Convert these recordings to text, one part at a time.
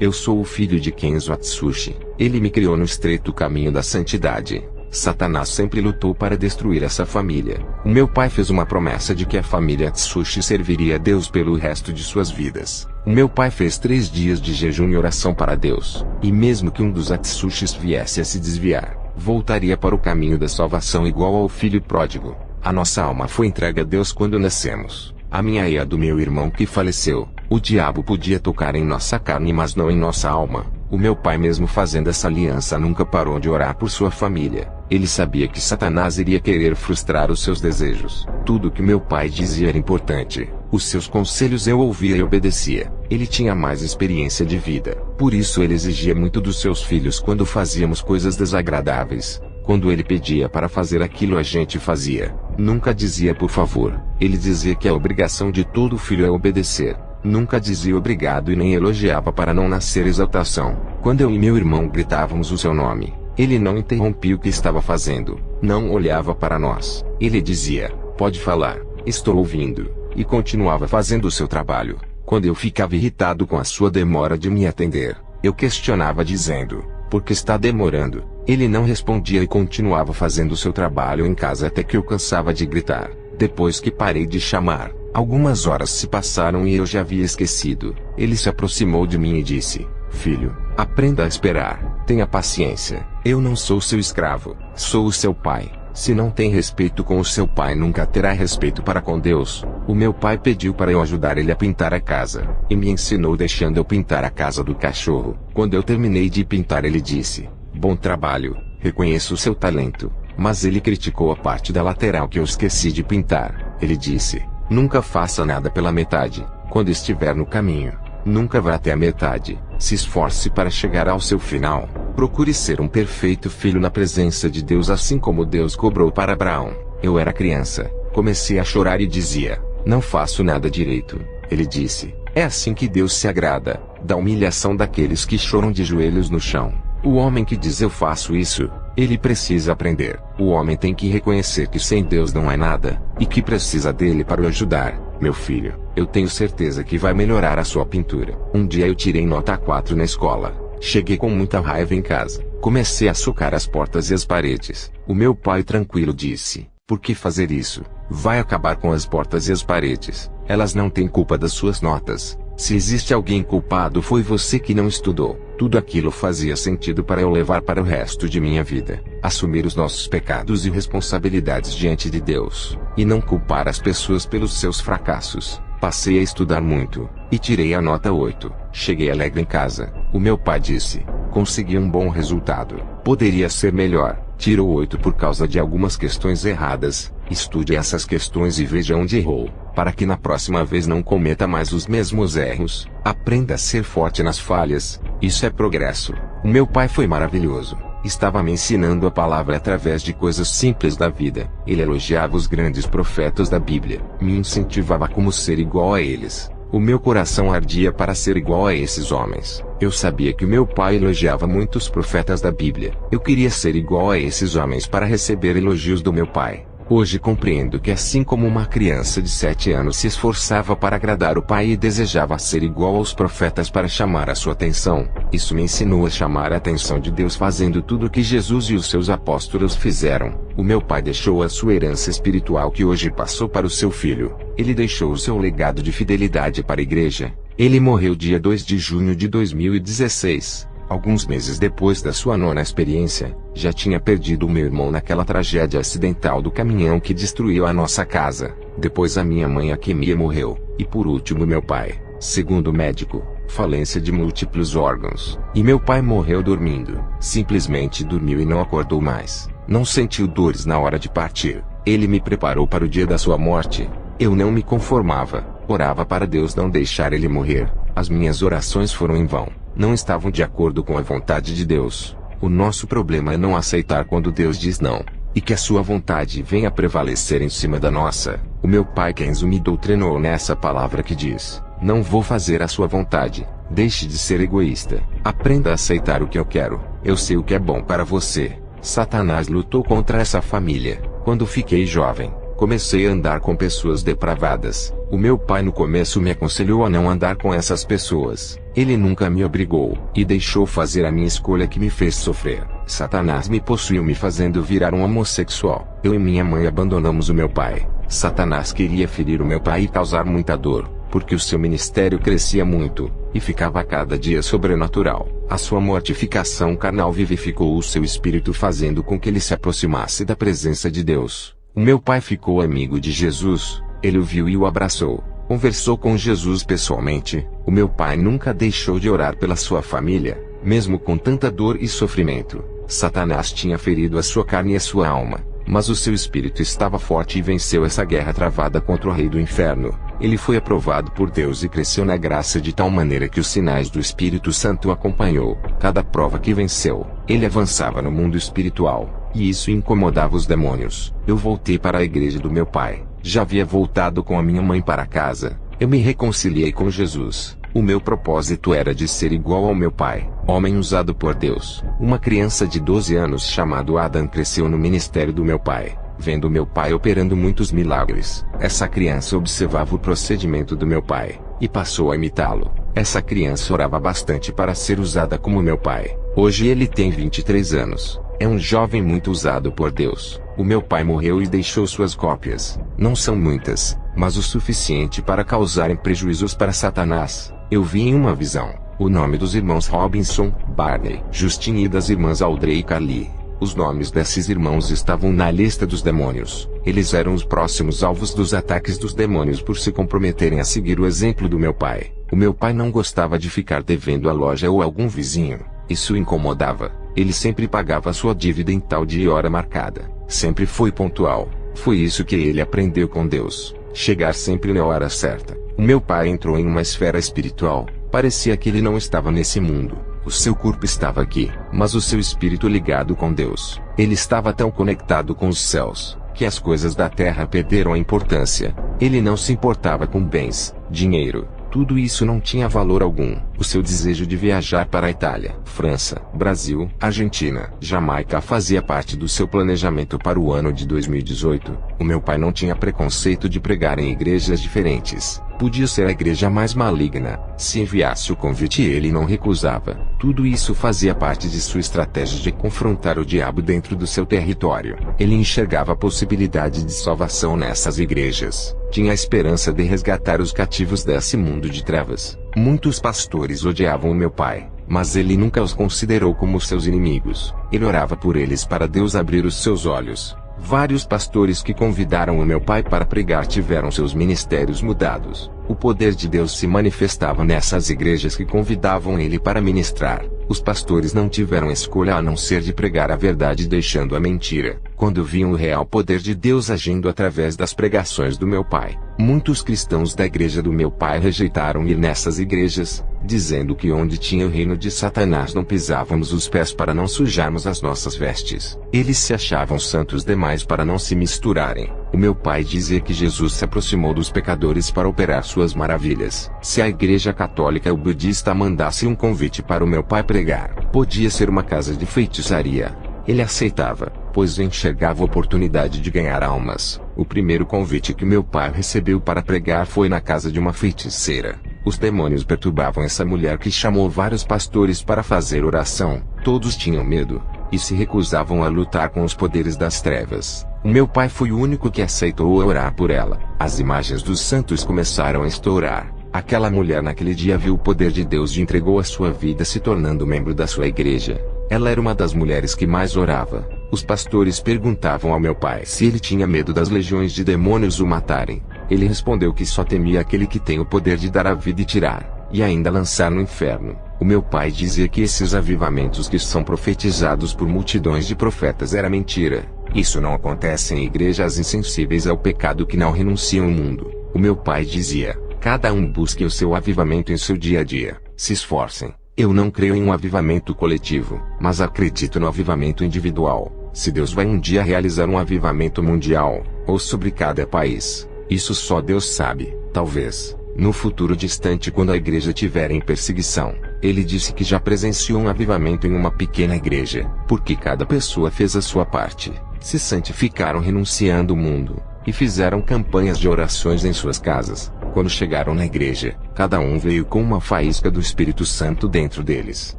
Eu sou o filho de Kenzo Atsushi. Ele me criou no estreito caminho da santidade. Satanás sempre lutou para destruir essa família. O meu pai fez uma promessa de que a família Atsushi serviria a Deus pelo resto de suas vidas. O meu pai fez 3 dias de jejum e oração para Deus. E mesmo que um dos Atsushis viesse a se desviar, voltaria para o caminho da salvação igual ao filho pródigo. A nossa alma foi entregue a Deus quando nascemos. A minha e a do meu irmão que faleceu. O diabo podia tocar em nossa carne, mas não em nossa alma. O meu pai, mesmo fazendo essa aliança, nunca parou de orar por sua família. Ele sabia que Satanás iria querer frustrar os seus desejos. Tudo que meu pai dizia era importante. Os seus conselhos eu ouvia e obedecia. Ele tinha mais experiência de vida. Por isso ele exigia muito dos seus filhos quando fazíamos coisas desagradáveis. Quando ele pedia para fazer aquilo, a gente fazia. Nunca dizia por favor. Ele dizia que a obrigação de todo filho é obedecer. Nunca dizia obrigado e nem elogiava para não nascer exaltação. Quando eu e meu irmão gritávamos o seu nome, ele não interrompia o que estava fazendo. Não olhava para nós. Ele dizia: pode falar, estou ouvindo. E continuava fazendo o seu trabalho. Quando eu ficava irritado com a sua demora de me atender, eu questionava dizendo: por que está demorando? Ele não respondia e continuava fazendo o seu trabalho em casa até que eu cansava de gritar. Depois que parei de chamar, algumas horas se passaram e eu já havia esquecido. Ele se aproximou de mim e disse: filho, aprenda a esperar. Tenha paciência. Eu não sou seu escravo. Sou o seu pai. Se não tem respeito com o seu pai, nunca terá respeito para com Deus. O meu pai pediu para eu ajudar ele a pintar a casa. E me ensinou deixando eu pintar a casa do cachorro. Quando eu terminei de pintar, ele disse: bom trabalho. Reconheço o seu talento. Mas ele criticou a parte da lateral que eu esqueci de pintar. Ele disse: nunca faça nada pela metade. Quando estiver no caminho, nunca vá até a metade. Se esforce para chegar ao seu final. Procure ser um perfeito filho na presença de Deus, assim como Deus cobrou para Abraão. Eu era criança. Comecei a chorar e dizia: não faço nada direito. Ele disse: é assim que Deus se agrada, da humilhação daqueles que choram de joelhos no chão. O homem que diz eu faço isso, ele precisa aprender. O homem tem que reconhecer que sem Deus não é nada, e que precisa dele para o ajudar. Meu filho, eu tenho certeza que vai melhorar a sua pintura. Um dia eu tirei nota 4 na escola. Cheguei com muita raiva em casa. Comecei a socar as portas e as paredes. O meu pai tranquilo disse: por que fazer isso? Vai acabar com as portas e as paredes. Elas não têm culpa das suas notas. Se existe alguém culpado, foi você que não estudou. Tudo aquilo fazia sentido para eu levar para o resto de minha vida. Assumir os nossos pecados e responsabilidades diante de Deus. E não culpar as pessoas pelos seus fracassos. Passei a estudar muito. E tirei a nota 8. Cheguei alegre em casa. O meu pai disse: consegui um bom resultado. Poderia ser melhor. Tirou 8 por causa de algumas questões erradas. Estude essas questões e veja onde errou, para que na próxima vez não cometa mais os mesmos erros. Aprenda a ser forte nas falhas. Isso é progresso. O meu pai foi maravilhoso. Estava me ensinando a palavra através de coisas simples da vida. Ele elogiava os grandes profetas da Bíblia. Me incentivava a como ser igual a eles. O meu coração ardia para ser igual a esses homens. Eu sabia que o meu pai elogiava muitos profetas da Bíblia. Eu queria ser igual a esses homens para receber elogios do meu pai. Hoje compreendo que assim como uma criança de 7 anos se esforçava para agradar o pai e desejava ser igual aos profetas para chamar a sua atenção, isso me ensinou a chamar a atenção de Deus fazendo tudo o que Jesus e os seus apóstolos fizeram. O meu pai deixou a sua herança espiritual que hoje passou para o seu filho. Ele deixou o seu legado de fidelidade para a igreja. Ele morreu dia 2 de junho de 2016. Alguns meses depois da sua 9ª experiência, já tinha perdido o meu irmão naquela tragédia acidental do caminhão que destruiu a nossa casa. Depois a minha mãe Akemia morreu. E por último meu pai. Segundo o médico, falência de múltiplos órgãos. E meu pai morreu dormindo. Simplesmente dormiu e não acordou mais. Não sentiu dores na hora de partir. Ele me preparou para o dia da sua morte. Eu não me conformava. Orava para Deus não deixar ele morrer. As minhas orações foram em vão. Não estavam de acordo com a vontade de Deus. O nosso problema é não aceitar quando Deus diz não, e que a sua vontade venha prevalecer em cima da nossa. O meu pai Kenzo me doutrinou nessa palavra que diz: não vou fazer a sua vontade. Deixe de ser egoísta. Aprenda a aceitar o que eu quero. Eu sei o que é bom para você. Satanás lutou contra essa família. Quando fiquei jovem, Comecei a andar com pessoas depravadas. O meu pai no começo me aconselhou a não andar com essas pessoas. Ele nunca me obrigou, e deixou fazer a minha escolha que me fez sofrer. Satanás me possuiu me fazendo virar um homossexual. Eu e minha mãe abandonamos o meu pai. Satanás queria ferir o meu pai e causar muita dor, porque o seu ministério crescia muito, e ficava a cada dia sobrenatural. A sua mortificação carnal vivificou o seu espírito fazendo com que ele se aproximasse da presença de Deus. O meu pai ficou amigo de Jesus, ele o viu e o abraçou. Conversou com Jesus pessoalmente. O meu pai nunca deixou de orar pela sua família, mesmo com tanta dor e sofrimento. Satanás tinha ferido a sua carne e a sua alma, mas o seu espírito estava forte e venceu essa guerra travada contra o rei do inferno. Ele foi aprovado por Deus e cresceu na graça de tal maneira que os sinais do Espírito Santo o acompanhou. Cada prova que venceu, ele avançava no mundo espiritual, e isso incomodava os demônios. Eu voltei para a igreja do meu pai. Já havia voltado com a minha mãe para casa. Eu me reconciliei com Jesus. O meu propósito era de ser igual ao meu pai, homem usado por Deus. Uma criança de 12 anos chamado Adam cresceu no ministério do meu pai, vendo meu pai operando muitos milagres. Essa criança observava o procedimento do meu pai, e passou a imitá-lo. Essa criança orava bastante para ser usada como meu pai. Hoje ele tem 23 anos. É um jovem muito usado por Deus. O meu pai morreu e deixou suas cópias. Não são muitas, mas o suficiente para causarem prejuízos para Satanás. Eu vi em uma visão o nome dos irmãos Robinson, Barney, Justin e das irmãs Audrey e Carly. Os nomes desses irmãos estavam na lista dos demônios. Eles eram os próximos alvos dos ataques dos demônios por se comprometerem a seguir o exemplo do meu pai. O meu pai não gostava de ficar devendo à loja ou a algum vizinho. Isso o incomodava. Ele sempre pagava sua dívida em tal dia e hora marcada. Sempre foi pontual. Foi isso que ele aprendeu com Deus. Chegar sempre na hora certa. O meu pai entrou em uma esfera espiritual. Parecia que ele não estava nesse mundo. O seu corpo estava aqui, mas o seu espírito ligado com Deus. Ele estava tão conectado com os céus, que as coisas da terra perderam a importância. Ele não se importava com bens, dinheiro. Tudo isso não tinha valor algum. O seu desejo de viajar para a Itália, França, Brasil, Argentina, Jamaica fazia parte do seu planejamento para o ano de 2018. O meu pai não tinha preconceito de pregar em igrejas diferentes. Podia ser a igreja mais maligna. Se enviasse o convite ele não recusava. Tudo isso fazia parte de sua estratégia de confrontar o diabo dentro do seu território. Ele enxergava a possibilidade de salvação nessas igrejas. Tinha a esperança de resgatar os cativos desse mundo de trevas. Muitos pastores odiavam o meu pai, mas ele nunca os considerou como seus inimigos. Ele orava por eles para Deus abrir os seus olhos. Vários pastores que convidaram o meu pai para pregar tiveram seus ministérios mudados. O poder de Deus se manifestava nessas igrejas que convidavam ele para ministrar. Os pastores não tiveram escolha a não ser de pregar a verdade deixando a mentira. Quando viam o real poder de Deus agindo através das pregações do meu pai, muitos cristãos da igreja do meu pai rejeitaram ir nessas igrejas, dizendo que onde tinha o reino de Satanás não pisávamos os pés para não sujarmos as nossas vestes. Eles se achavam santos demais para não se misturarem. O meu pai dizia que Jesus se aproximou dos pecadores para operar suas maravilhas. Se a igreja católica ou budista mandasse um convite para o meu pai pregar, podia ser uma casa de feitiçaria. Ele aceitava, pois enxergava a oportunidade de ganhar almas. O primeiro convite que meu pai recebeu para pregar foi na casa de uma feiticeira. Os demônios perturbavam essa mulher que chamou vários pastores para fazer oração. Todos tinham medo, e se recusavam a lutar com os poderes das trevas. O meu pai foi o único que aceitou orar por ela. As imagens dos santos começaram a estourar. Aquela mulher naquele dia viu o poder de Deus e entregou a sua vida se tornando membro da sua igreja. Ela era uma das mulheres que mais orava. Os pastores perguntavam ao meu pai se ele tinha medo das legiões de demônios o matarem. Ele respondeu que só temia aquele que tem o poder de dar a vida e tirar, e ainda lançar no inferno. O meu pai dizia que esses avivamentos que são profetizados por multidões de profetas era mentira. Isso não acontece em igrejas insensíveis ao pecado que não renunciam ao mundo. O meu pai dizia: cada um busque o seu avivamento em seu dia a dia. Se esforcem. Eu não creio em um avivamento coletivo, mas acredito no avivamento individual. Se Deus vai um dia realizar um avivamento mundial, ou sobre cada país, isso só Deus sabe. Talvez, no futuro distante quando a igreja estiver em perseguição. Ele disse que já presenciou um avivamento em uma pequena igreja, porque cada pessoa fez a sua parte. Se santificaram renunciando ao mundo, e fizeram campanhas de orações em suas casas. Quando chegaram na igreja, cada um veio com uma faísca do Espírito Santo dentro deles.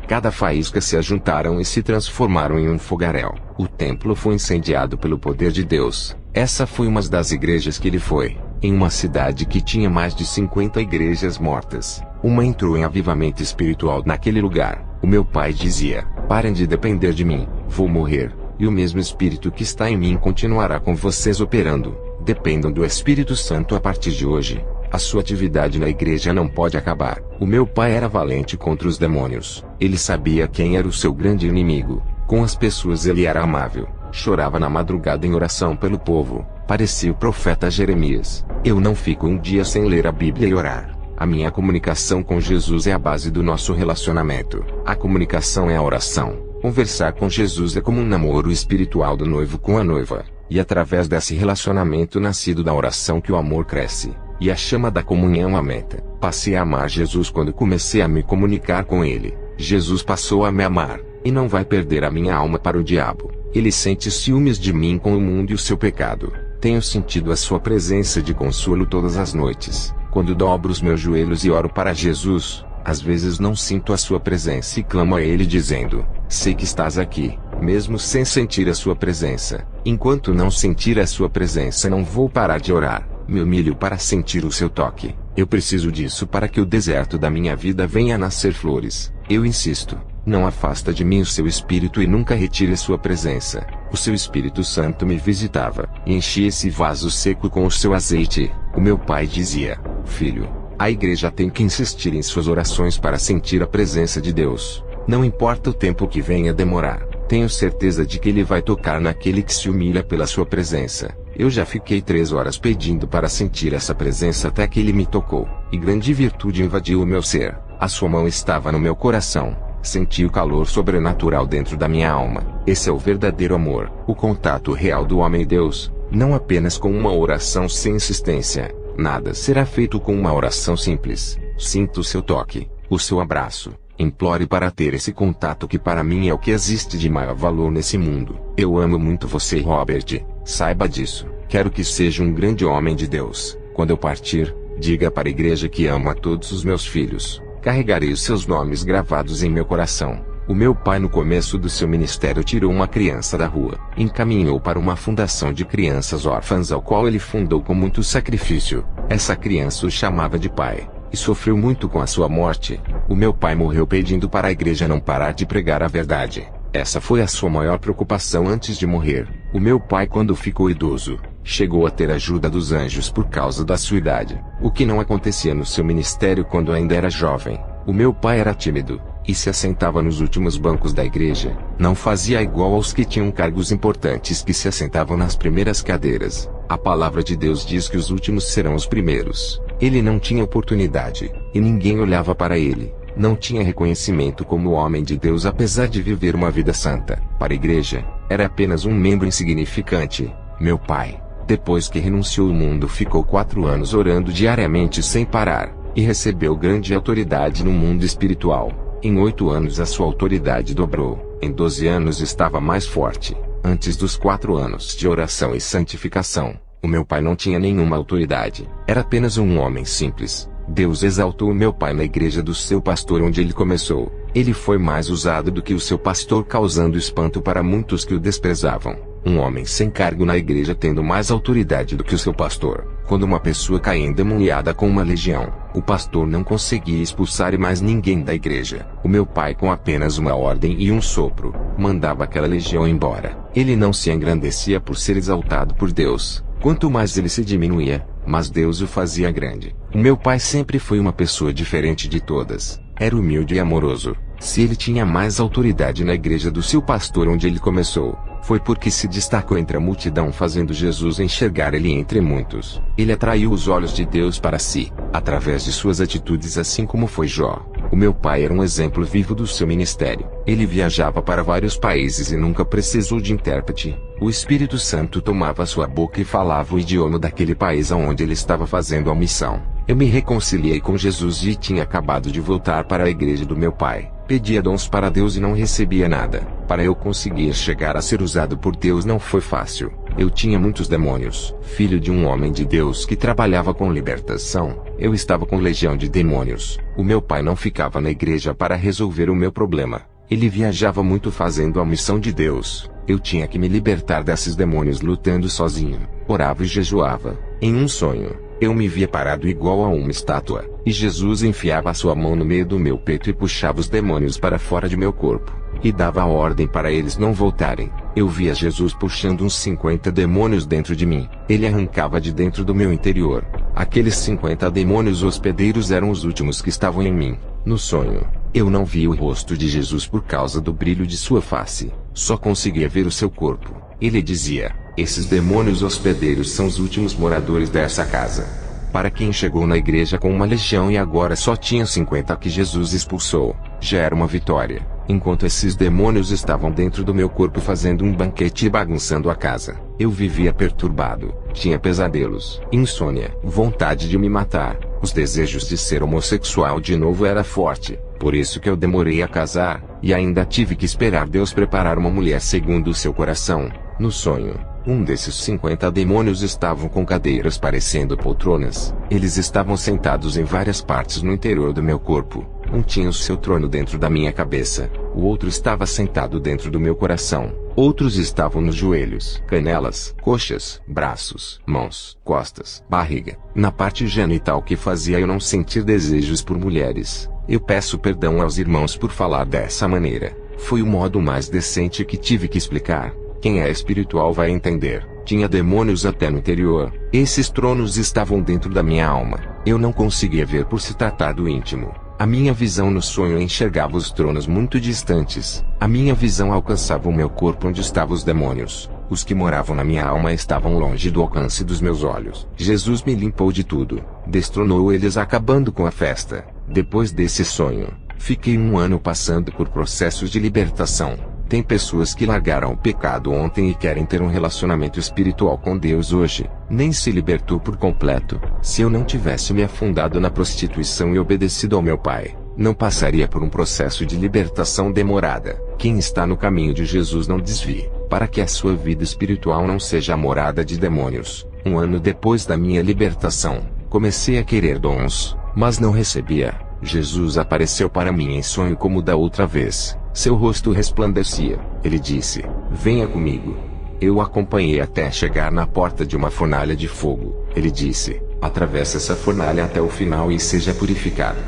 Cada faísca se ajuntaram e se transformaram em um fogaréu. O templo foi incendiado pelo poder de Deus. Essa foi uma das igrejas que ele foi. Em uma cidade que tinha mais de 50 igrejas mortas, uma entrou em avivamento espiritual naquele lugar. O meu pai dizia: parem de depender de mim, vou morrer, e o mesmo Espírito que está em mim continuará com vocês operando. Dependam do Espírito Santo a partir de hoje. A sua atividade na igreja não pode acabar. O meu pai era valente contra os demônios. Ele sabia quem era o seu grande inimigo. Com as pessoas ele era amável. Chorava na madrugada em oração pelo povo. Parecia o profeta Jeremias. Eu não fico um dia sem ler a Bíblia e orar. A minha comunicação com Jesus é a base do nosso relacionamento. A comunicação é a oração. Conversar com Jesus é como um namoro espiritual do noivo com a noiva. E através desse relacionamento nascido da oração que o amor cresce. E a chama da comunhão aumenta. Passei a amar Jesus quando comecei a me comunicar com Ele. Jesus passou a me amar, e não vai perder a minha alma para o diabo. Ele sente ciúmes de mim com o mundo e o seu pecado. Tenho sentido a sua presença de consolo todas as noites. Quando dobro os meus joelhos e oro para Jesus, às vezes não sinto a sua presença e clamo a Ele dizendo: sei que estás aqui, mesmo sem sentir a sua presença. Enquanto não sentir a sua presença, não vou parar de orar. Me humilho para sentir o seu toque. Eu preciso disso para que o deserto da minha vida venha a nascer flores. Eu insisto. Não afasta de mim o seu Espírito e nunca retire a sua presença. O seu Espírito Santo me visitava e enchia esse vaso seco com o seu azeite. O meu pai dizia: filho, a igreja tem que insistir em suas orações para sentir a presença de Deus. Não importa o tempo que venha demorar. Tenho certeza de que Ele vai tocar naquele que se humilha pela sua presença. Eu já fiquei 3 horas pedindo para sentir essa presença até que Ele me tocou, e grande virtude invadiu o meu ser. A sua mão estava no meu coração. Senti o calor sobrenatural dentro da minha alma. Esse é o verdadeiro amor, o contato real do homem e Deus, não apenas com uma oração sem insistência. Nada será feito com uma oração simples. Sinta o seu toque, o seu abraço. Implore para ter esse contato que para mim é o que existe de maior valor nesse mundo. Eu amo muito você, Robert. Saiba disso. Quero que seja um grande homem de Deus. Quando eu partir, diga para a igreja que amo a todos os meus filhos. Carregarei os seus nomes gravados em meu coração. O meu pai, no começo do seu ministério, tirou uma criança da rua, encaminhou para uma fundação de crianças órfãs ao qual ele fundou com muito sacrifício. Essa criança o chamava de pai, e sofreu muito com a sua morte. O meu pai morreu pedindo para a igreja não parar de pregar a verdade. Essa foi a sua maior preocupação antes de morrer. O meu pai, quando ficou idoso, chegou a ter ajuda dos anjos por causa da sua idade, o que não acontecia no seu ministério quando ainda era jovem. O meu pai era tímido, e se assentava nos últimos bancos da igreja. Não fazia igual aos que tinham cargos importantes que se assentavam nas primeiras cadeiras. A palavra de Deus diz que os últimos serão os primeiros. Ele não tinha oportunidade, e ninguém olhava para ele. Não tinha reconhecimento como homem de Deus apesar de viver uma vida santa. Para a igreja, era apenas um membro insignificante. Meu pai, depois que renunciou ao mundo, ficou 4 anos orando diariamente sem parar, e recebeu grande autoridade no mundo espiritual. Em 8 anos a sua autoridade dobrou. Em 12 anos estava mais forte. Antes dos 4 anos de oração e santificação, o meu pai não tinha nenhuma autoridade. Era apenas um homem simples. Deus exaltou o meu pai na igreja do seu pastor onde ele começou. Ele foi mais usado do que o seu pastor, causando espanto para muitos que o desprezavam. Um homem sem cargo na igreja tendo mais autoridade do que o seu pastor. Quando uma pessoa caía endemoniada com uma legião, o pastor não conseguia expulsar mais ninguém da igreja. O meu pai, com apenas uma ordem e um sopro, mandava aquela legião embora. Ele não se engrandecia por ser exaltado por Deus. Quanto mais ele se diminuía, mas Deus o fazia grande. O meu pai sempre foi uma pessoa diferente de todas. Era humilde e amoroso. Se ele tinha mais autoridade na igreja do seu pastor onde ele começou, foi porque se destacou entre a multidão, fazendo Jesus enxergar ele entre muitos. Ele atraiu os olhos de Deus para si, através de suas atitudes, assim como foi Jó. O meu pai era um exemplo vivo do seu ministério. Ele viajava para vários países e nunca precisou de intérprete. O Espírito Santo tomava sua boca e falava o idioma daquele país aonde ele estava fazendo a missão. Eu me reconciliei com Jesus e tinha acabado de voltar para a igreja do meu pai. Pedia dons para Deus e não recebia nada. Para eu conseguir chegar a ser usado por Deus não foi fácil. Eu tinha muitos demônios. Filho de um homem de Deus que trabalhava com libertação, eu estava com legião de demônios. O meu pai não ficava na igreja para resolver o meu problema. Ele viajava muito fazendo a missão de Deus. Eu tinha que me libertar desses demônios lutando sozinho. Orava e jejuava. Em um sonho, eu me via parado igual a uma estátua, e Jesus enfiava a sua mão no meio do meu peito e puxava os demônios para fora de meu corpo, e dava a ordem para eles não voltarem. Eu via Jesus puxando uns 50 demônios dentro de mim. Ele arrancava de dentro do meu interior. Aqueles 50 demônios hospedeiros eram os últimos que estavam em mim. No sonho, eu não via o rosto de Jesus por causa do brilho de sua face. Só conseguia ver o seu corpo. Ele dizia: esses demônios hospedeiros são os últimos moradores dessa casa. Para quem chegou na igreja com uma legião e agora só tinha 50 que Jesus expulsou, já era uma vitória. Enquanto esses demônios estavam dentro do meu corpo fazendo um banquete e bagunçando a casa, eu vivia perturbado, tinha pesadelos, insônia, vontade de me matar. Os desejos de ser homossexual de novo era forte, por isso que eu demorei a casar, e ainda tive que esperar Deus preparar uma mulher segundo o seu coração. No sonho, um desses 50 demônios estavam com cadeiras parecendo poltronas. Eles estavam sentados em várias partes no interior do meu corpo. Um tinha o seu trono dentro da minha cabeça, o outro estava sentado dentro do meu coração. Outros estavam nos joelhos, canelas, coxas, braços, mãos, costas, barriga, na parte genital que fazia eu não sentir desejos por mulheres. Eu peço perdão aos irmãos por falar dessa maneira. Foi o modo mais decente que tive que explicar. Quem é espiritual vai entender. Tinha demônios até no interior. Esses tronos estavam dentro da minha alma. Eu não conseguia ver por se tratar do íntimo. A minha visão no sonho enxergava os tronos muito distantes. A minha visão alcançava o meu corpo onde estavam os demônios. Os que moravam na minha alma estavam longe do alcance dos meus olhos. Jesus me limpou de tudo. Destronou eles acabando com a festa. Depois desse sonho, fiquei 1 ano passando por processos de libertação. Tem pessoas que largaram o pecado ontem e querem ter um relacionamento espiritual com Deus hoje. Nem se libertou por completo. Se eu não tivesse me afundado na prostituição e obedecido ao meu pai, não passaria por um processo de libertação demorada. Quem está no caminho de Jesus não desvie, para que a sua vida espiritual não seja a morada de demônios. 1 ano depois da minha libertação, comecei a querer dons, mas não recebia. Jesus apareceu para mim em sonho como da outra vez. Seu rosto resplandecia. Ele disse: venha comigo. Eu o acompanhei até chegar na porta de uma fornalha de fogo. Ele disse: atravesse essa fornalha até o final e seja purificado.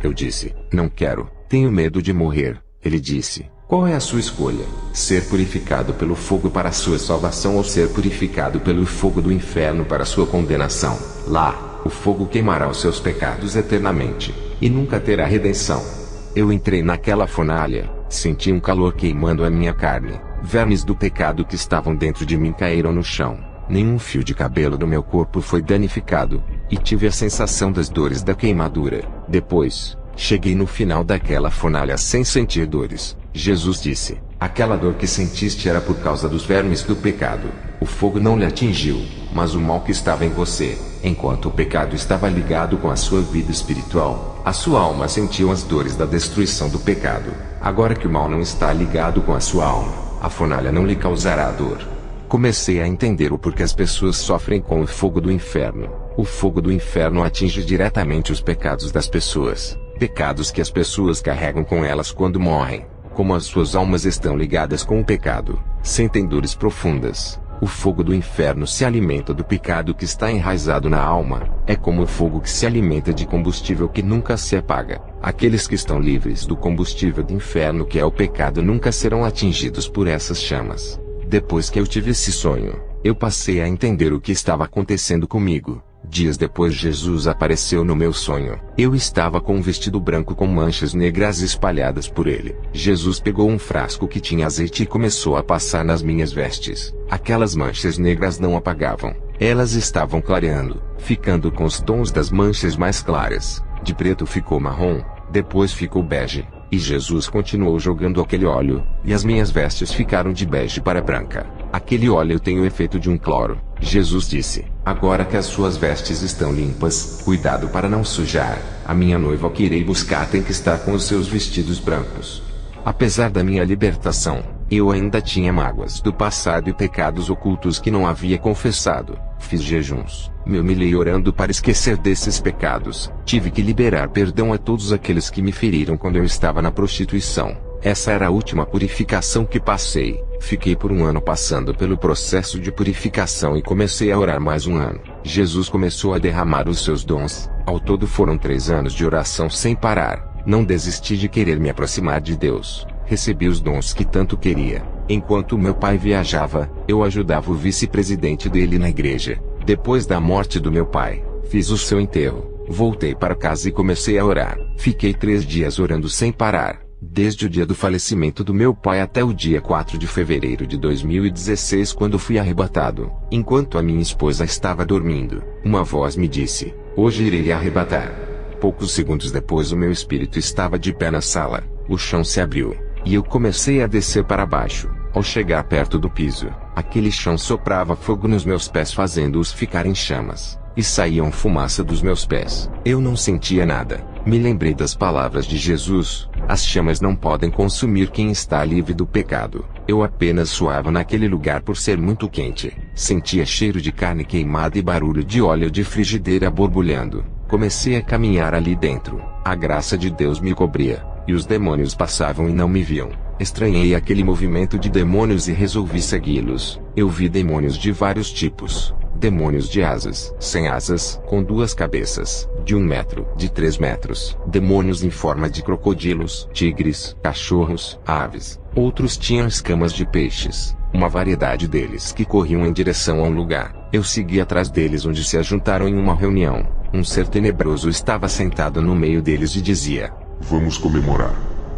Eu disse: não quero, tenho medo de morrer. Ele disse: qual é a sua escolha? Ser purificado pelo fogo para a sua salvação ou ser purificado pelo fogo do inferno para a sua condenação? Lá, o fogo queimará os seus pecados eternamente, e nunca terá redenção. Eu entrei naquela fornalha, senti um calor queimando a minha carne. Vermes do pecado que estavam dentro de mim caíram no chão. Nenhum fio de cabelo do meu corpo foi danificado, e tive a sensação das dores da queimadura. Depois, cheguei no final daquela fornalha sem sentir dores. Jesus disse: aquela dor que sentiste era por causa dos vermes do pecado. O fogo não lhe atingiu, mas o mal que estava em você. Enquanto o pecado estava ligado com a sua vida espiritual, a sua alma sentiu as dores da destruição do pecado. Agora que o mal não está ligado com a sua alma, a fornalha não lhe causará dor. Comecei a entender o porquê as pessoas sofrem com o fogo do inferno. O fogo do inferno atinge diretamente os pecados das pessoas. Pecados que as pessoas carregam com elas quando morrem. Como as suas almas estão ligadas com o pecado, sentem dores profundas. O fogo do inferno se alimenta do pecado que está enraizado na alma. É como o fogo que se alimenta de combustível que nunca se apaga. Aqueles que estão livres do combustível do inferno que é o pecado nunca serão atingidos por essas chamas. Depois que eu tive esse sonho, eu passei a entender o que estava acontecendo comigo. Dias depois Jesus apareceu no meu sonho. Eu estava com um vestido branco com manchas negras espalhadas por ele. Jesus pegou um frasco que tinha azeite e começou a passar nas minhas vestes. Aquelas manchas negras não apagavam. Elas estavam clareando, ficando com os tons das manchas mais claras. De preto ficou marrom, depois ficou bege. E Jesus continuou jogando aquele óleo, e as minhas vestes ficaram de bege para branca. Aquele óleo tem o efeito de um cloro. Jesus disse: agora que as suas vestes estão limpas, cuidado para não sujar. A minha noiva que irei buscar tem que estar com os seus vestidos brancos. Apesar da minha libertação, Eu ainda tinha mágoas do passado e pecados ocultos que não havia confessado. Fiz jejuns, me humilhei orando para esquecer desses pecados. Tive que liberar perdão a todos aqueles que me feriram quando eu estava na prostituição. Essa era a última purificação que passei. Fiquei por um ano passando pelo processo de purificação e comecei a orar mais um ano. Jesus começou a derramar os seus dons. Ao todo foram 3 anos de oração sem parar. Não desisti de querer me aproximar de Deus. Recebi os dons que tanto queria. Enquanto meu pai viajava, eu ajudava o vice-presidente dele na igreja. Depois da morte do meu pai, fiz o seu enterro. Voltei para casa e comecei a orar. Fiquei 3 dias orando sem parar. Desde o dia do falecimento do meu pai até o dia 4 de fevereiro de 2016, quando fui arrebatado. Enquanto a minha esposa estava dormindo, uma voz me disse: "Hoje irei lhe arrebatar." Poucos segundos depois o meu espírito estava de pé na sala. O chão se abriu, e eu comecei a descer para baixo. Ao chegar perto do piso, aquele chão soprava fogo nos meus pés, fazendo-os ficar em chamas, e saíam fumaça dos meus pés. Eu não sentia nada. Me lembrei das palavras de Jesus: as chamas não podem consumir quem está livre do pecado. Eu apenas suava naquele lugar por ser muito quente. Sentia cheiro de carne queimada e barulho de óleo de frigideira borbulhando. Comecei a caminhar ali dentro. A graça de Deus me cobria, e os demônios passavam e não me viam. Estranhei aquele movimento de demônios e resolvi segui-los. Eu vi demônios de vários tipos. Demônios de asas, sem asas, com 2 cabeças, de 1 metro, de 3 metros. Demônios em forma de crocodilos, tigres, cachorros, aves. Outros tinham escamas de peixes. Uma variedade deles que corriam em direção a um lugar. Eu segui atrás deles, onde se ajuntaram em uma reunião. Um ser tenebroso estava sentado no meio deles e dizia: "Vamos comemorar."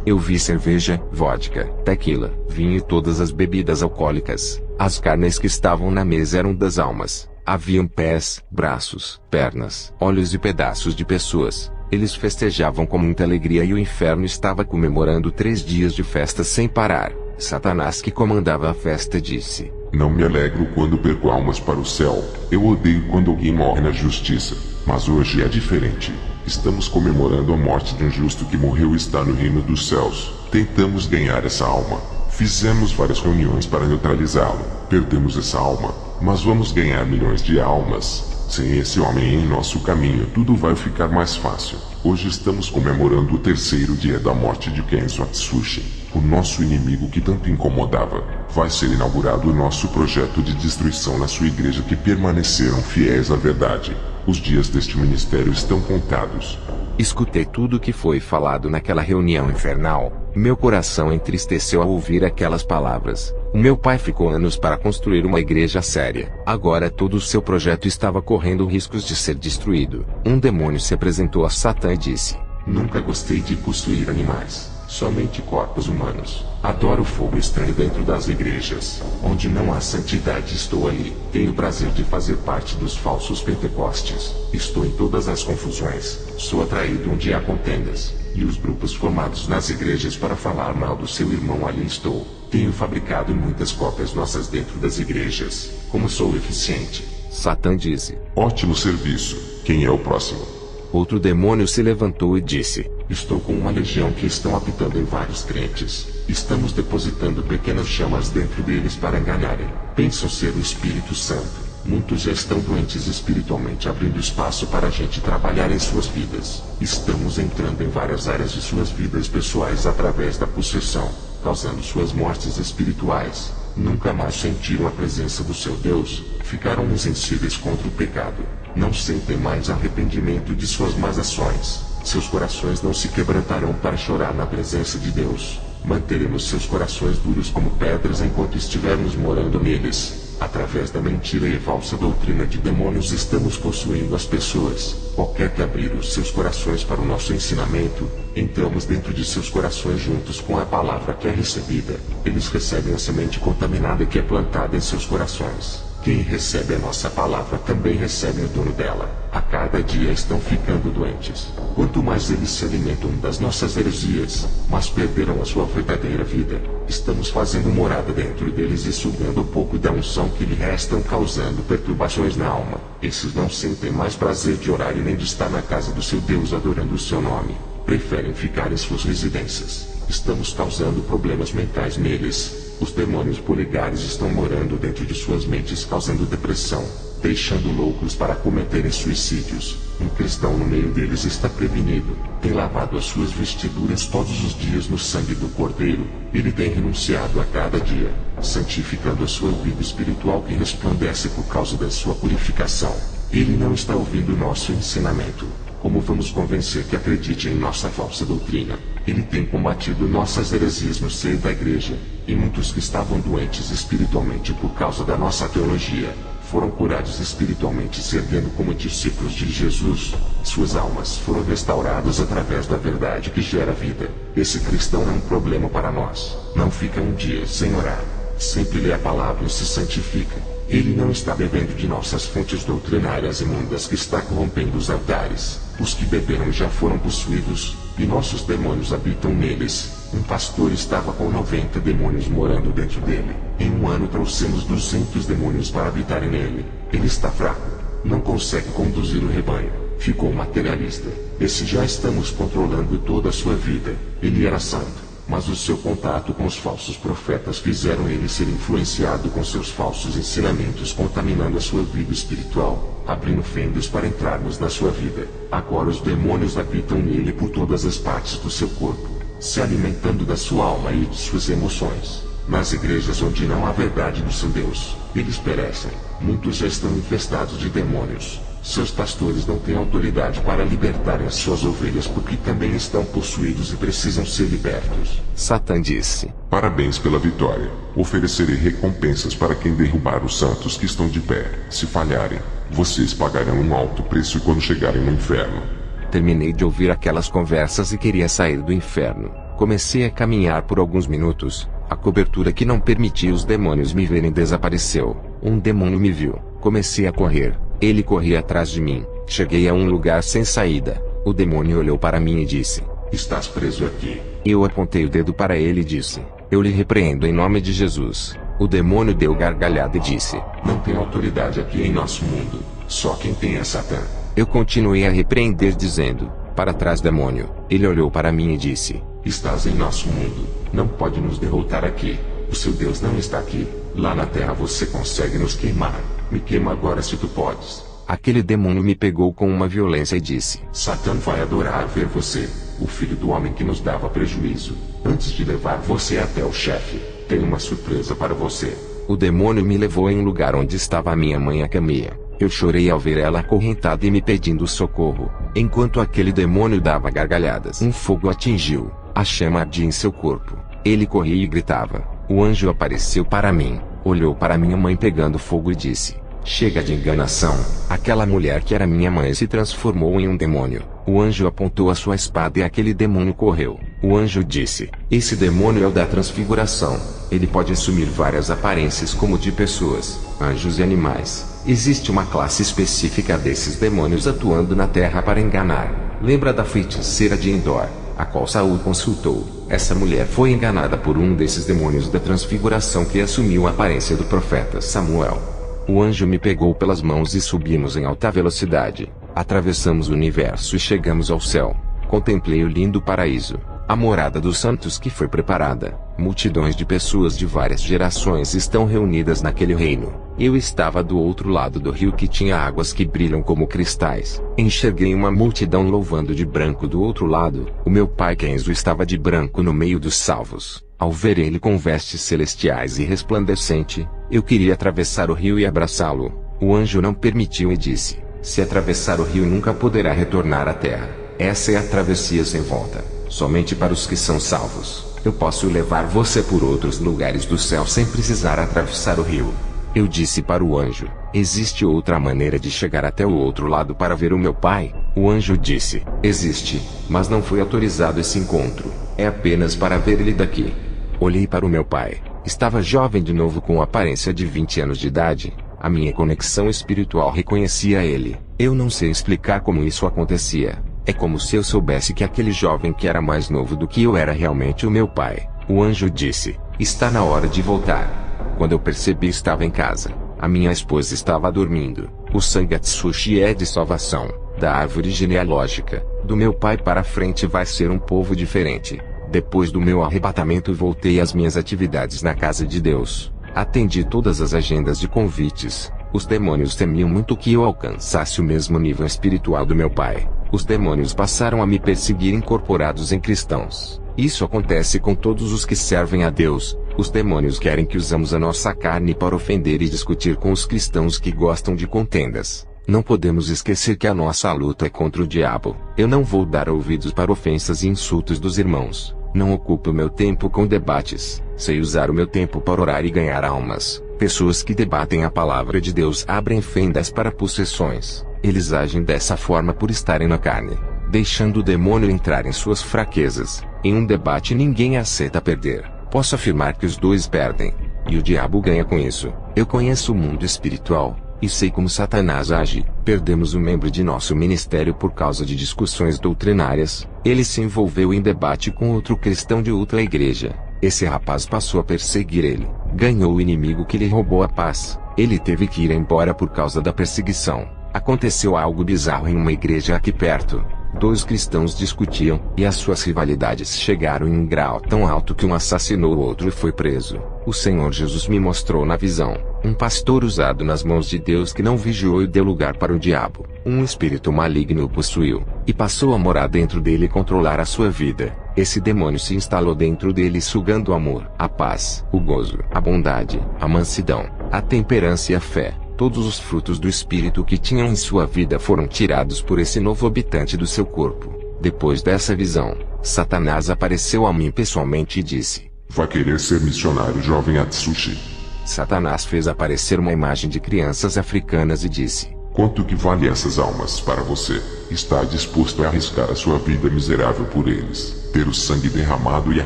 Eu vi cerveja, vodka, tequila, vinho e todas as bebidas alcoólicas. As carnes que estavam na mesa eram das almas. Haviam pés, braços, pernas, olhos e pedaços de pessoas. Eles festejavam com muita alegria e o inferno estava comemorando 3 dias de festa sem parar. Satanás, que comandava a festa, disse: "Não me alegro quando perco almas para o céu. Eu odeio quando alguém morre na justiça. Mas hoje é diferente. Estamos comemorando a morte de um justo que morreu e está no reino dos céus. Tentamos ganhar essa alma. Fizemos várias reuniões para neutralizá-lo. Perdemos essa alma, mas vamos ganhar milhões de almas. Sem esse homem em nosso caminho, tudo vai ficar mais fácil. Hoje estamos comemorando o 3º dia da morte de Kenzo Atsushi, o nosso inimigo que tanto incomodava. Vai ser inaugurado o nosso projeto de destruição na sua igreja, que permaneceram fiéis à verdade. Os dias deste ministério estão contados." Escutei tudo o que foi falado naquela reunião infernal. Meu coração entristeceu ao ouvir aquelas palavras. O meu pai ficou anos para construir uma igreja séria. Agora todo o seu projeto estava correndo riscos de ser destruído. Um demônio se apresentou a Satã e disse: "Nunca gostei de possuir animais. Somente corpos humanos. Adoro o fogo estranho dentro das igrejas. Onde não há santidade, estou ali. Tenho o prazer de fazer parte dos falsos pentecostes. Estou em todas as confusões. Sou atraído onde há contendas. E os grupos formados nas igrejas para falar mal do seu irmão, ali estou. Tenho fabricado muitas cópias nossas dentro das igrejas. Como sou eficiente." Satã disse: "Ótimo serviço. Quem é o próximo?" Outro demônio se levantou e disse: "Estou com uma legião que estão habitando em vários crentes. Estamos depositando pequenas chamas dentro deles para enganarem. Pensam ser o Espírito Santo. Muitos já estão doentes espiritualmente, abrindo espaço para a gente trabalhar em suas vidas. Estamos entrando em várias áreas de suas vidas pessoais através da possessão, causando suas mortes espirituais. Nunca mais sentiram a presença do seu Deus. Ficaram insensíveis contra o pecado. Não sentem mais arrependimento de suas más ações. Seus corações não se quebrantarão para chorar na presença de Deus. Manteremos seus corações duros como pedras enquanto estivermos morando neles. Através da mentira e falsa doutrina de demônios estamos possuindo as pessoas. Qualquer que abrir os seus corações para o nosso ensinamento, entramos dentro de seus corações juntos com a palavra que é recebida. Eles recebem a semente contaminada que é plantada em seus corações. Quem recebe a nossa palavra também recebe o dono dela. A cada dia estão ficando doentes. Quanto mais eles se alimentam das nossas heresias, mais perderão a sua verdadeira vida. Estamos fazendo morada dentro deles e sugando um pouco da unção que lhe restam, causando perturbações na alma. Esses não sentem mais prazer de orar e nem de estar na casa do seu Deus adorando o seu nome. Preferem ficar em suas residências. Estamos causando problemas mentais neles. Os demônios polegares estão morando dentro de suas mentes, causando depressão, deixando loucos para cometerem suicídios. Um cristão no meio deles está prevenido, tem lavado as suas vestiduras todos os dias no sangue do Cordeiro. Ele tem renunciado a cada dia, santificando a sua vida espiritual que resplandece por causa da sua purificação. Ele não está ouvindo nosso ensinamento. Como vamos convencer que acredite em nossa falsa doutrina? Ele tem combatido nossas heresias no seio da igreja, e muitos que estavam doentes espiritualmente por causa da nossa teologia, foram curados espiritualmente se erguendo como discípulos de Jesus. Suas almas foram restauradas através da verdade que gera vida. Esse cristão é um problema para nós. Não fica um dia sem orar. Sempre lê a palavra e se santifica. Ele não está bebendo de nossas fontes doutrinárias imundas que está corrompendo os altares. Os que beberam já foram possuídos, e nossos demônios habitam neles. Um pastor estava com 90 demônios morando dentro dele. Em um ano trouxemos 200 demônios para habitarem nele. Ele está fraco. Não consegue conduzir o rebanho. Ficou materialista. Esse já estamos controlando toda a sua vida. Ele era santo, mas o seu contato com os falsos profetas fizeram ele ser influenciado com seus falsos ensinamentos, contaminando a sua vida espiritual, abrindo fendas para entrarmos na sua vida. Agora os demônios habitam nele por todas as partes do seu corpo, se alimentando da sua alma e de suas emoções. Nas igrejas onde não há verdade do seu Deus, eles perecem. Muitos já estão infestados de demônios. Seus pastores não têm autoridade para libertarem as suas ovelhas porque também estão possuídos e precisam ser libertos. Satã disse: Parabéns pela vitória. Oferecerei recompensas para quem derrubar os santos que estão de pé. Se falharem, vocês pagarão um alto preço quando chegarem no inferno. Terminei de ouvir aquelas conversas e queria sair do inferno. Comecei a caminhar por alguns minutos. A cobertura que não permitia os demônios me verem desapareceu. Um demônio me viu. Comecei a correr. Ele corria atrás de mim. Cheguei a um lugar sem saída. O demônio olhou para mim e disse: Estás preso aqui. Eu apontei o dedo para ele e disse: Eu lhe repreendo em nome de Jesus. O demônio deu gargalhada e disse: Não tem autoridade aqui em nosso mundo. Só quem tem é Satã. Eu continuei a repreender dizendo: Para trás, demônio. Ele olhou para mim e disse: Estás em nosso mundo. Não pode nos derrotar aqui. O seu Deus não está aqui. Lá na terra você consegue nos queimar. Me queima agora se tu podes. Aquele demônio me pegou com uma violência e disse: Satã vai adorar ver você, o filho do homem que nos dava prejuízo. Antes de levar você até o chefe, tenho uma surpresa para você. O demônio me levou em um lugar onde estava a minha mãe, a Camia. Eu chorei ao ver ela acorrentada e me pedindo socorro. Enquanto aquele demônio dava gargalhadas, um fogo atingiu. A chama ardia em seu corpo. Ele corria e gritava. O anjo apareceu para mim, olhou para minha mãe pegando fogo e disse: Chega de enganação. Aquela mulher que era minha mãe se transformou em um demônio. O anjo apontou a sua espada e aquele demônio correu. O anjo disse: Esse demônio é o da transfiguração. Ele pode assumir várias aparências como de pessoas, anjos e animais. Existe uma classe específica desses demônios atuando na terra para enganar. Lembra da feiticeira de Endor, a qual Saul consultou? Essa mulher foi enganada por um desses demônios da transfiguração que assumiu a aparência do profeta Samuel. O anjo me pegou pelas mãos e subimos em alta velocidade. Atravessamos o universo e chegamos ao céu. Contemplei o lindo paraíso, a morada dos santos que foi preparada. Multidões de pessoas de várias gerações estão reunidas naquele reino. Eu estava do outro lado do rio que tinha águas que brilham como cristais. Enxerguei uma multidão louvando de branco do outro lado. O meu pai Kenzo estava de branco no meio dos salvos. Ao ver ele com vestes celestiais e resplandecente, eu queria atravessar o rio e abraçá-lo. O anjo não permitiu e disse: Se atravessar o rio nunca poderá retornar à terra. Essa é a travessia sem volta, somente para os que são salvos. Eu posso levar você por outros lugares do céu sem precisar atravessar o rio. Eu disse para o anjo: Existe outra maneira de chegar até o outro lado para ver o meu pai? O anjo disse: Existe, mas não foi autorizado esse encontro. É apenas para ver ele daqui. Olhei para o meu pai. Estava jovem de novo com aparência de 20 anos de idade. A minha conexão espiritual reconhecia ele. Eu não sei explicar como isso acontecia. É como se eu soubesse que aquele jovem que era mais novo do que eu era realmente o meu pai. O anjo disse: Está na hora de voltar. Quando eu percebi, estava em casa. A minha esposa estava dormindo. O sangue Atsushi é de salvação. Da árvore genealógica do meu pai para frente vai ser um povo diferente. Depois do meu arrebatamento voltei às minhas atividades na casa de Deus. Atendi todas as agendas de convites. Os demônios temiam muito que eu alcançasse o mesmo nível espiritual do meu pai. Os demônios passaram a me perseguir incorporados em cristãos. Isso acontece com todos os que servem a Deus. Os demônios querem que usamos a nossa carne para ofender e discutir com os cristãos que gostam de contendas. Não podemos esquecer que a nossa luta é contra o diabo. Eu não vou dar ouvidos para ofensas e insultos dos irmãos. Não ocupo meu tempo com debates. Sei usar o meu tempo para orar e ganhar almas. Pessoas que debatem a palavra de Deus abrem fendas para possessões. Eles agem dessa forma por estarem na carne, deixando o demônio entrar em suas fraquezas. Em um debate ninguém aceita perder. Posso afirmar que os dois perdem, e o diabo ganha com isso. Eu conheço o mundo espiritual, e sei como Satanás age. Perdemos um membro de nosso ministério por causa de discussões doutrinárias. Ele se envolveu em debate com outro cristão de outra igreja. Esse rapaz passou a perseguir ele. Ganhou o inimigo que lhe roubou a paz. Ele teve que ir embora por causa da perseguição. Aconteceu algo bizarro em uma igreja aqui perto. Dois cristãos discutiam, e as suas rivalidades chegaram em um grau tão alto que um assassinou o outro e foi preso. O Senhor Jesus me mostrou na visão um pastor usado nas mãos de Deus que não vigiou e deu lugar para o diabo. Um espírito maligno o possuiu, e passou a morar dentro dele e controlar a sua vida. Esse demônio se instalou dentro dele sugando o amor, a paz, o gozo, a bondade, a mansidão, a temperança e a fé. Todos os frutos do Espírito que tinham em sua vida foram tirados por esse novo habitante do seu corpo. Depois dessa visão, Satanás apareceu a mim pessoalmente e disse: Vai querer ser missionário, jovem Atsushi? Satanás fez aparecer uma imagem de crianças africanas e disse: Quanto que vale essas almas para você? Está disposto a arriscar a sua vida miserável por eles, ter o sangue derramado e a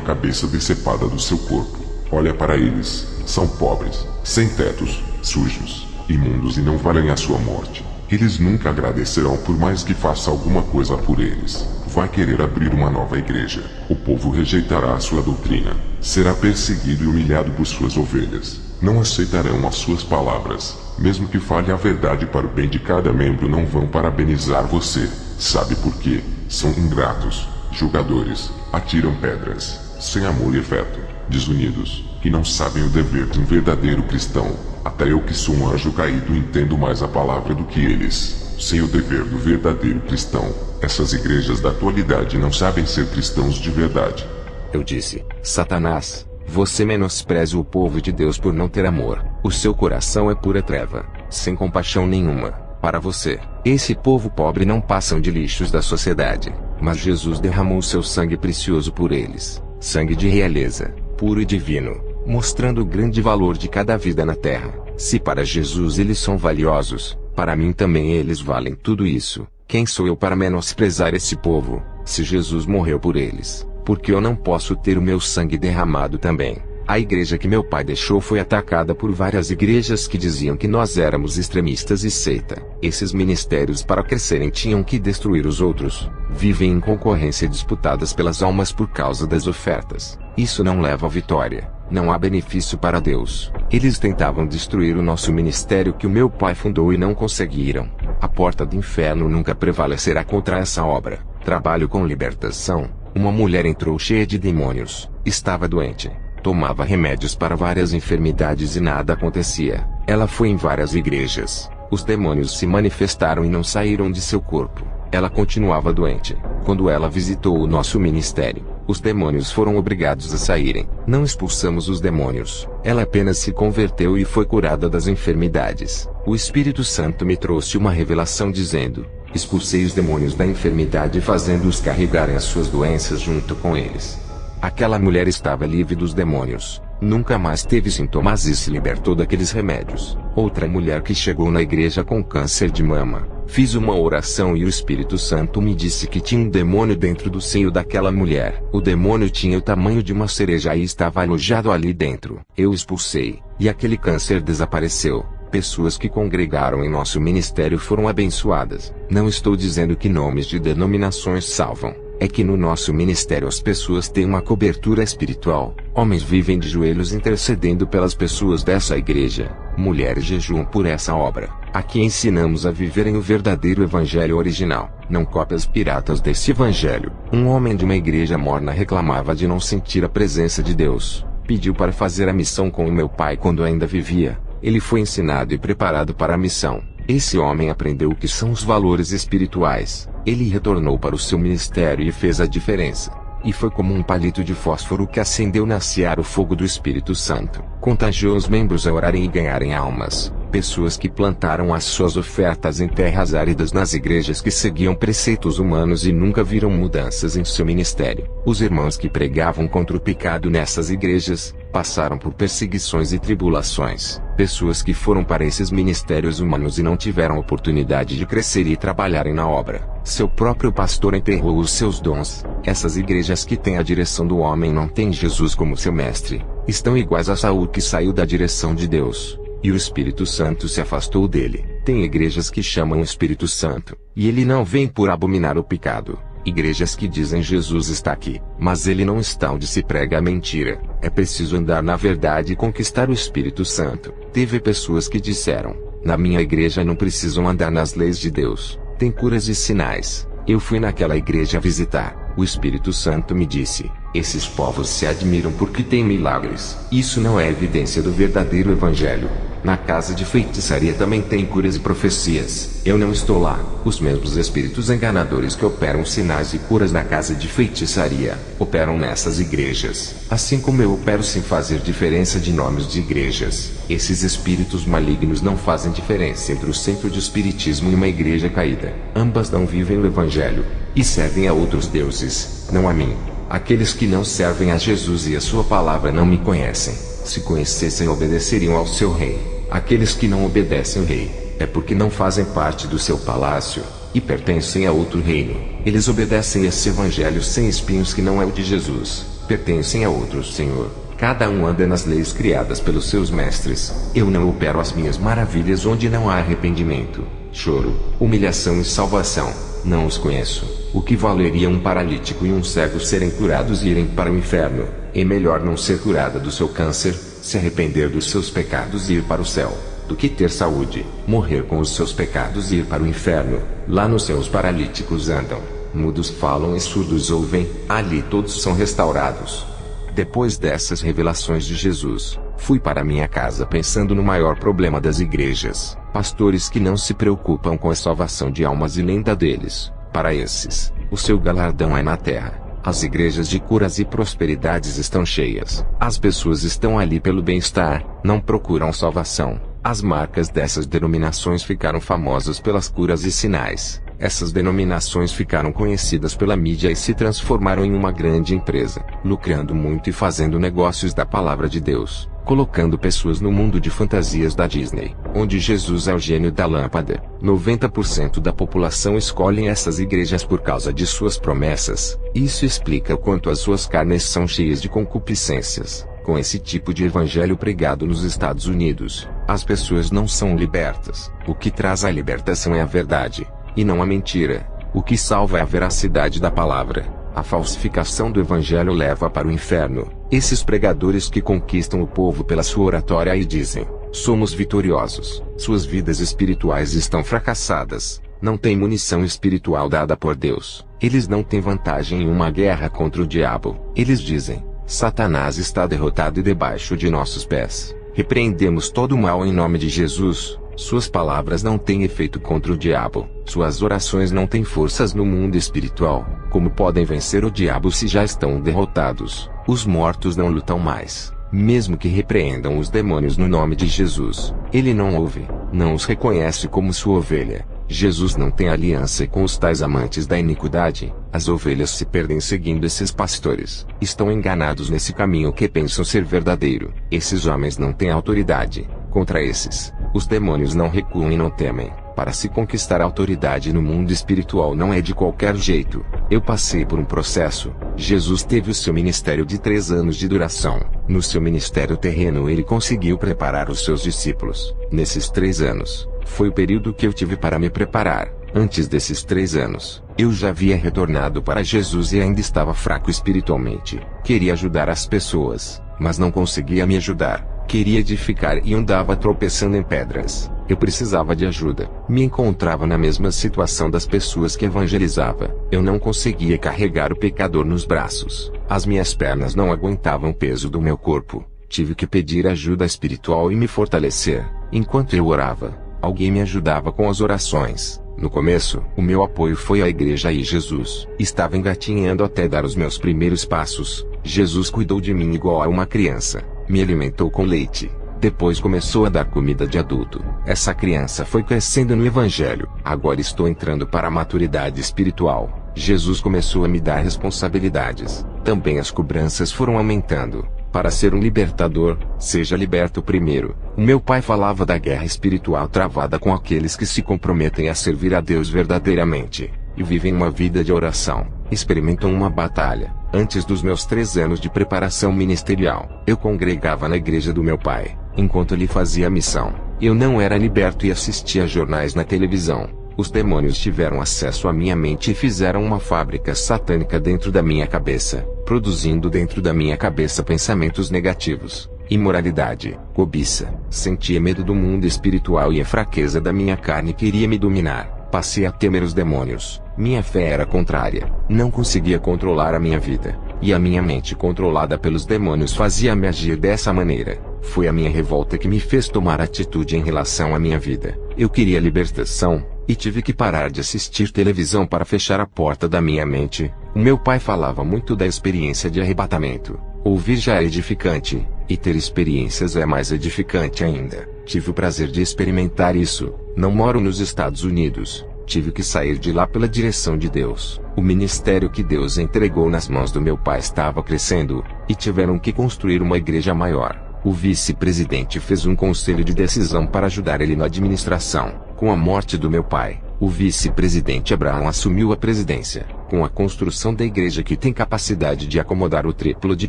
cabeça decepada do seu corpo? Olha para eles, são pobres, sem tetos, sujos, imundos e não valem a sua morte. Eles nunca agradecerão por mais que faça alguma coisa por eles. Vai querer abrir uma nova igreja. O povo rejeitará a sua doutrina. Será perseguido e humilhado por suas ovelhas. Não aceitarão as suas palavras. Mesmo que fale a verdade para o bem de cada membro, não vão parabenizar você. Sabe por quê? São ingratos, julgadores, atiram pedras, sem amor e afeto, desunidos, que não sabem o dever de um verdadeiro cristão. Até eu que sou um anjo caído entendo mais a palavra do que eles. Sem o dever do verdadeiro cristão, essas igrejas da atualidade não sabem ser cristãos de verdade. Eu disse: Satanás, você menospreza o povo de Deus por não ter amor. O seu coração é pura treva, sem compaixão nenhuma. Para você, esse povo pobre não passam de lixos da sociedade, mas Jesus derramou seu sangue precioso por eles, sangue de realeza, puro e divino, mostrando o grande valor de cada vida na terra. Se para Jesus eles são valiosos, para mim também eles valem tudo isso. Quem sou eu para menosprezar esse povo, se Jesus morreu por eles? Porque eu não posso ter o meu sangue derramado também. A igreja que meu pai deixou foi atacada por várias igrejas que diziam que nós éramos extremistas e seita. Esses ministérios, para crescerem, tinham que destruir os outros. Vivem em concorrência disputadas pelas almas por causa das ofertas. Isso não leva à vitória. Não há benefício para Deus. Eles tentavam destruir o nosso ministério que o meu pai fundou e não conseguiram. A porta do inferno nunca prevalecerá contra essa obra. Trabalho com libertação. Uma mulher entrou cheia de demônios. Estava doente. Tomava remédios para várias enfermidades e nada acontecia. Ela foi em várias igrejas. Os demônios se manifestaram e não saíram de seu corpo. Ela continuava doente. Quando ela visitou o nosso ministério, os demônios foram obrigados a saírem. Não expulsamos os demônios. Ela apenas se converteu e foi curada das enfermidades. O Espírito Santo me trouxe uma revelação dizendo: expulsei os demônios da enfermidade fazendo-os carregarem as suas doenças junto com eles. Aquela mulher estava livre dos demônios. Nunca mais teve sintomas e se libertou daqueles remédios. Outra mulher que chegou na igreja com câncer de mama. Fiz uma oração e o Espírito Santo me disse que tinha um demônio dentro do seio daquela mulher. O demônio tinha o tamanho de uma cereja e estava alojado ali dentro. Eu expulsei, e aquele câncer desapareceu. Pessoas que congregaram em nosso ministério foram abençoadas. Não estou dizendo que nomes de denominações salvam. é que no nosso ministério as pessoas têm uma cobertura espiritual. Homens vivem de joelhos intercedendo pelas pessoas dessa igreja. Mulheres jejuam por essa obra. Aqui ensinamos a viverem o verdadeiro evangelho original, não cópias piratas desse evangelho. Um homem de uma igreja morna reclamava de não sentir a presença de Deus. Pediu para fazer a missão com o meu pai quando ainda vivia. Ele foi ensinado e preparado para a missão. Esse homem aprendeu o que são os valores espirituais. Ele retornou para o seu ministério e fez a diferença. E foi como um palito de fósforo que acendeu na seara o fogo do Espírito Santo. Contagiou os membros a orarem e ganharem almas. Pessoas que plantaram as suas ofertas em terras áridas nas igrejas que seguiam preceitos humanos e nunca viram mudanças em seu ministério. Os irmãos que pregavam contra o pecado nessas igrejas, passaram por perseguições e tribulações. Pessoas que foram para esses ministérios humanos e não tiveram oportunidade de crescer e trabalharem na obra. Seu próprio pastor enterrou os seus dons. Essas igrejas que têm a direção do homem não têm Jesus como seu mestre. Estão iguais a Saul que saiu da direção de Deus. E o Espírito Santo se afastou dele. Tem igrejas que chamam o Espírito Santo, e ele não vem por abominar o pecado. Igrejas que dizem Jesus está aqui, mas ele não está onde se prega a mentira. É preciso andar na verdade e conquistar o Espírito Santo. Teve pessoas que disseram, na minha igreja não precisam andar nas leis de Deus. Tem curas e sinais. Eu fui naquela igreja visitar. O Espírito Santo me disse, esses povos se admiram porque têm milagres. Isso não é evidência do verdadeiro evangelho. Na casa de feitiçaria também tem curas e profecias. Eu não estou lá. Os mesmos espíritos enganadores que operam sinais e curas na casa de feitiçaria, operam nessas igrejas. Assim como eu opero sem fazer diferença de nomes de igrejas. Esses espíritos malignos não fazem diferença entre o centro de espiritismo e uma igreja caída. Ambas não vivem o evangelho, e servem a outros deuses, não a mim. Aqueles que não servem a Jesus e a sua palavra não me conhecem. Se conhecessem, obedeceriam ao seu rei. Aqueles que não obedecem ao rei, é porque não fazem parte do seu palácio, e pertencem a outro reino. Eles obedecem esse evangelho sem espinhos que não é o de Jesus. Pertencem a outro Senhor. Cada um anda nas leis criadas pelos seus mestres. Eu não opero as minhas maravilhas onde não há arrependimento, choro, humilhação e salvação. Não os conheço. O que valeria um paralítico e um cego serem curados e irem para o inferno? É melhor não ser curada do seu câncer, se arrepender dos seus pecados e ir para o céu, do que ter saúde, morrer com os seus pecados e ir para o inferno. Lá nos céus paralíticos andam, mudos falam e surdos ouvem, ali todos são restaurados. Depois dessas revelações de Jesus, fui para minha casa pensando no maior problema das igrejas: pastores que não se preocupam com a salvação de almas e nem da deles. Para esses, o seu galardão é na terra. As igrejas de curas e prosperidades estão cheias. As pessoas estão ali pelo bem-estar, não procuram salvação. As marcas dessas denominações ficaram famosas pelas curas e sinais. Essas denominações ficaram conhecidas pela mídia e se transformaram em uma grande empresa, lucrando muito e fazendo negócios da palavra de Deus, colocando pessoas no mundo de fantasias da Disney, onde Jesus é o gênio da lâmpada. 90% da população escolhem essas igrejas por causa de suas promessas. Isso explica o quanto as suas carnes são cheias de concupiscências. Com esse tipo de evangelho pregado nos Estados Unidos, as pessoas não são libertas. O que traz a libertação é a verdade, e não a mentira. O que salva é a veracidade da palavra. A falsificação do evangelho leva para o inferno. Esses pregadores que conquistam o povo pela sua oratória e dizem, somos vitoriosos, suas vidas espirituais estão fracassadas. Não têm munição espiritual dada por Deus. Eles não têm vantagem em uma guerra contra o diabo. Eles dizem, Satanás está derrotado e debaixo de nossos pés. Repreendemos todo o mal em nome de Jesus. Suas palavras não têm efeito contra o diabo. Suas orações não têm forças no mundo espiritual. Como podem vencer o diabo se já estão derrotados? Os mortos não lutam mais. Mesmo que repreendam os demônios no nome de Jesus, ele não ouve, não os reconhece como sua ovelha. Jesus não tem aliança com os tais amantes da iniquidade. As ovelhas se perdem seguindo esses pastores. Estão enganados nesse caminho que pensam ser verdadeiro. Esses homens não têm autoridade. Contra esses, os demônios não recuam e não temem. Para se conquistar autoridade no mundo espiritual não é de qualquer jeito. Eu passei por um processo. Jesus teve o seu ministério de 3 anos de duração. No seu ministério terreno ele conseguiu preparar os seus discípulos. Nesses 3 anos, foi o período que eu tive para me preparar. Antes desses 3 anos, Eu já havia retornado para Jesus e ainda estava fraco espiritualmente. Queria ajudar as pessoas, mas não conseguia me ajudar. Queria edificar e andava tropeçando em pedras. Eu precisava de ajuda. Me encontrava na mesma situação das pessoas que evangelizava. Eu não conseguia carregar o pecador nos braços. As minhas pernas não aguentavam o peso do meu corpo. Tive que pedir ajuda espiritual e me fortalecer. Enquanto eu orava, alguém me ajudava com as orações. No começo, o meu apoio foi a igreja e Jesus. Estava engatinhando até dar os meus primeiros passos. Jesus cuidou de mim igual a uma criança. Me alimentou com leite. Depois começou a dar comida de adulto. Essa criança foi crescendo no Evangelho. Agora estou entrando para a maturidade espiritual. Jesus começou a me dar responsabilidades. Também as cobranças foram aumentando. Para ser um libertador, seja liberto primeiro. O meu pai falava da guerra espiritual travada com aqueles que se comprometem a servir a Deus verdadeiramente e vivem uma vida de oração. Experimentam uma batalha. Antes dos meus 3 anos de preparação ministerial, eu congregava na igreja do meu pai, enquanto ele fazia a missão. Eu não era liberto e assistia jornais na televisão. Os demônios tiveram acesso à minha mente e fizeram uma fábrica satânica dentro da minha cabeça, produzindo dentro da minha cabeça pensamentos negativos, imoralidade, cobiça. Sentia medo do mundo espiritual e a fraqueza da minha carne queria me dominar. Passei a temer os demônios. Minha fé era contrária. Não conseguia controlar a minha vida. E a minha mente controlada pelos demônios fazia-me agir dessa maneira. Foi a minha revolta que me fez tomar atitude em relação à minha vida. Eu queria libertação, e tive que parar de assistir televisão para fechar a porta da minha mente. O meu pai falava muito da experiência de arrebatamento. Ouvir já é edificante, e ter experiências é mais edificante ainda. Tive o prazer de experimentar isso. Não moro nos Estados Unidos. Tive que sair de lá pela direção de Deus. O ministério que Deus entregou nas mãos do meu pai estava crescendo, e tiveram que construir uma igreja maior. O vice-presidente fez um conselho de decisão para ajudar ele na administração. Com a morte do meu pai, o vice-presidente Abraão assumiu a presidência. Com a construção da igreja que tem capacidade de acomodar o triplo de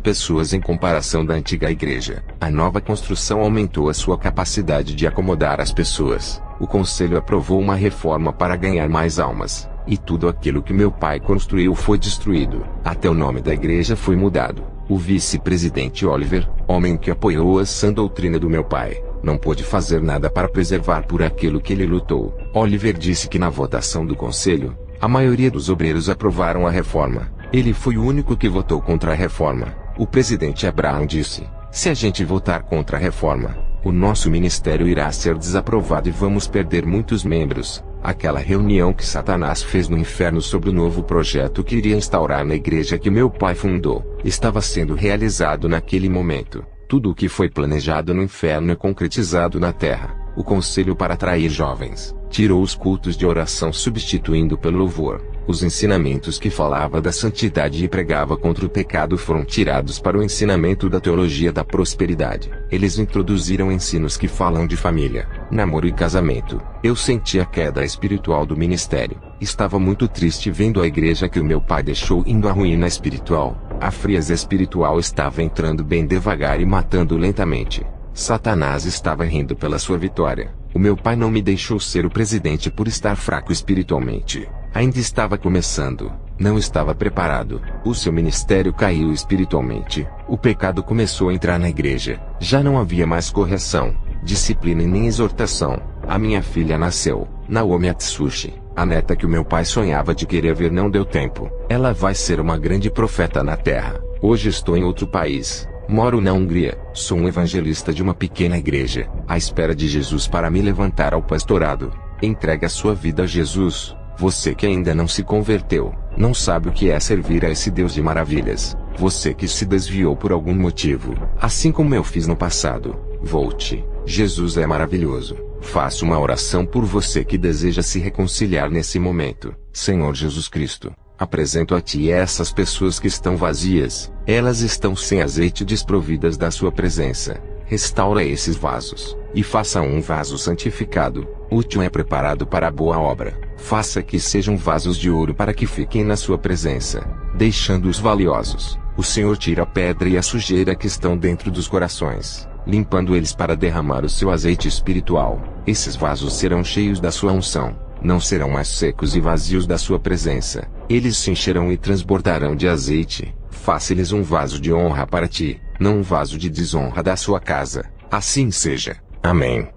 pessoas em comparação da antiga igreja, a nova construção aumentou a sua capacidade de acomodar as pessoas. O conselho aprovou uma reforma para ganhar mais almas, e tudo aquilo que meu pai construiu foi destruído. Até o nome da igreja foi mudado. O vice-presidente Oliver, homem que apoiou a sã doutrina do meu pai, não pôde fazer nada para preservar por aquilo que ele lutou. Oliver disse que na votação do conselho, a maioria dos obreiros aprovaram a reforma. Ele foi o único que votou contra a reforma. O presidente Abraão disse: se a gente votar contra a reforma, o nosso ministério irá ser desaprovado e vamos perder muitos membros. Aquela reunião que Satanás fez no inferno sobre o novo projeto que iria instaurar na igreja que meu pai fundou, estava sendo realizado naquele momento. Tudo o que foi planejado no inferno é concretizado na terra. O conselho para atrair jovens tirou os cultos de oração substituindo pelo louvor. Os ensinamentos que falava da santidade e pregava contra o pecado foram tirados para o ensinamento da teologia da prosperidade. Eles introduziram ensinos que falam de família, namoro e casamento. Eu senti a queda espiritual do ministério. Estava muito triste vendo a igreja que o meu pai deixou indo à ruína espiritual. A frieza espiritual estava entrando bem devagar e matando lentamente. Satanás estava rindo pela sua vitória. O meu pai não me deixou ser o presidente por estar fraco espiritualmente. Ainda estava começando. Não estava preparado. O seu ministério caiu espiritualmente. O pecado começou a entrar na igreja. Já não havia mais correção, disciplina e nem exortação. A minha filha nasceu, Naomi Atsushi. A neta que o meu pai sonhava de querer ver não deu tempo. Ela vai ser uma grande profeta na terra. Hoje estou em outro país. Moro na Hungria. Sou um evangelista de uma pequena igreja, à espera de Jesus para me levantar ao pastorado. Entregue a sua vida a Jesus. Você que ainda não se converteu, não sabe o que é servir a esse Deus de maravilhas. Você que se desviou por algum motivo, assim como eu fiz no passado, volte. Jesus é maravilhoso. Faço uma oração por você que deseja se reconciliar nesse momento. Senhor Jesus Cristo, apresento a Ti essas pessoas que estão vazias. Elas estão sem azeite, desprovidas da Sua presença. Restaura esses vasos, e faça um vaso santificado, útil e preparado para a boa obra. Faça que sejam vasos de ouro para que fiquem na Sua presença, deixando-os valiosos. O Senhor tira a pedra e a sujeira que estão dentro dos corações, limpando eles para derramar o seu azeite espiritual. Esses vasos serão cheios da Sua unção. não serão mais secos e vazios da sua presença. Eles se encherão e transbordarão de azeite. Faça-lhes um vaso de honra para ti, não um vaso de desonra da sua casa. Assim seja. Amém.